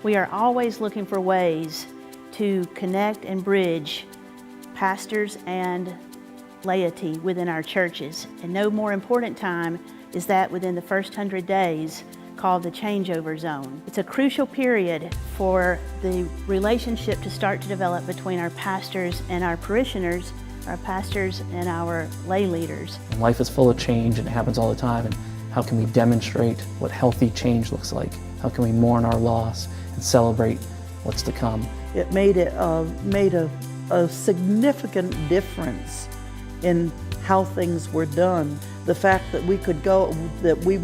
We are always looking for ways to connect and bridge pastors and laity within our churches. And no more important time is that within the first 100 days called the changeover zone. It's a crucial period for the relationship to start to develop between our pastors and our parishioners, our pastors and our lay leaders. Life is full of change and it happens all the time, and how can we demonstrate what healthy change looks like? How can we mourn our loss and celebrate what's to come? It made a significant difference in how things were done. The fact that we could go, that we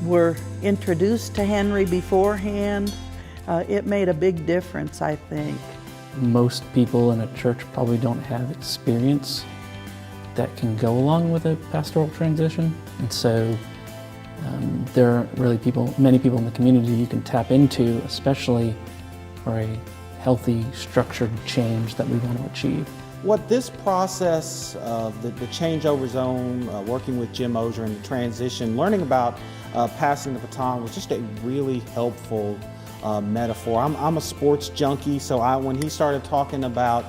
were introduced to Henry beforehand, it made a big difference, I think. Most people in a church probably don't have experience that can go along with a pastoral transition, and so there are really many people in the community you can tap into, especially for a healthy, structured change that we want to achieve. What this process of the changeover zone, working with Jim Ozier and the transition, learning about passing the baton was just a really helpful metaphor. I'm a sports junkie, so when he started talking about,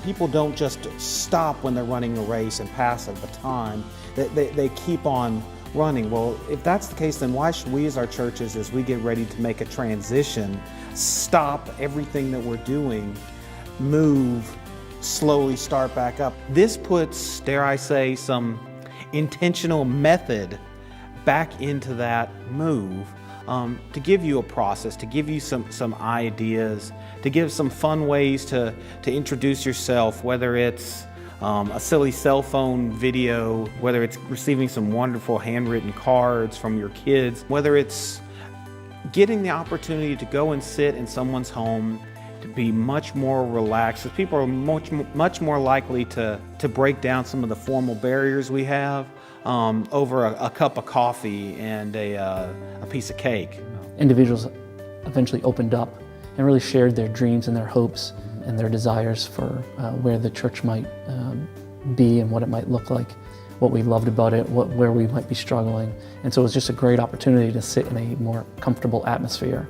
people don't just stop when they're running a race and pass a baton, they keep on running. Well, if that's the case, then why should we as our churches, as we get ready to make a transition, stop everything that we're doing, move, slowly start back up? This puts, dare I say, some intentional method back into that move, to give you a process, to give you some ideas, to give some fun ways to introduce yourself, whether it's a silly cell phone video, whether it's receiving some wonderful handwritten cards from your kids, whether it's getting the opportunity to go and sit in someone's home, to be much more relaxed, because people are much more likely to break down some of the formal barriers we have over a cup of coffee and a piece of cake. Individuals eventually opened up and really shared their dreams and their hopes and their desires for where the church might be and what it might look like, what we loved about it, where we might be struggling. And so it was just a great opportunity to sit in a more comfortable atmosphere.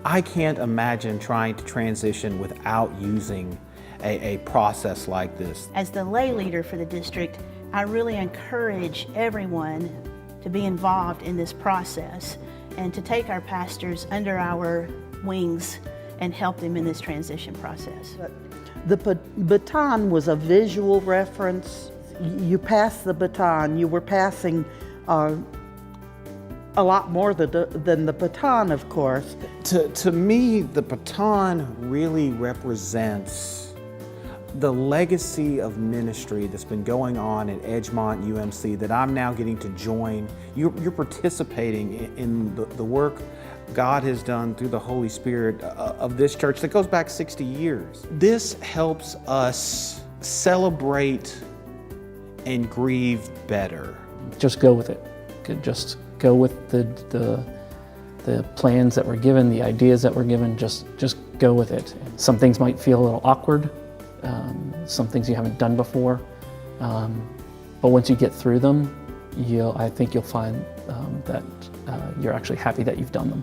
I can't imagine trying to transition without using a process like this. As the lay leader for the district, I really encourage everyone to be involved in this process and to take our pastors under our wings and help them in this transition process. The baton was a visual reference. You passed the baton, you were passing a lot more than the baton, of course. To me, the baton really represents the legacy of ministry that's been going on at Edgemont UMC that I'm now getting to join. You're participating in the work God has done through the Holy Spirit of this church that goes back 60 years. This helps us celebrate and grieve better. Just go with it. Just go with the plans that were given, the ideas that were given. Just go with it. Some things might feel a little awkward. Some things you haven't done before, but once you get through them, I think you'll find that you're actually happy that you've done them.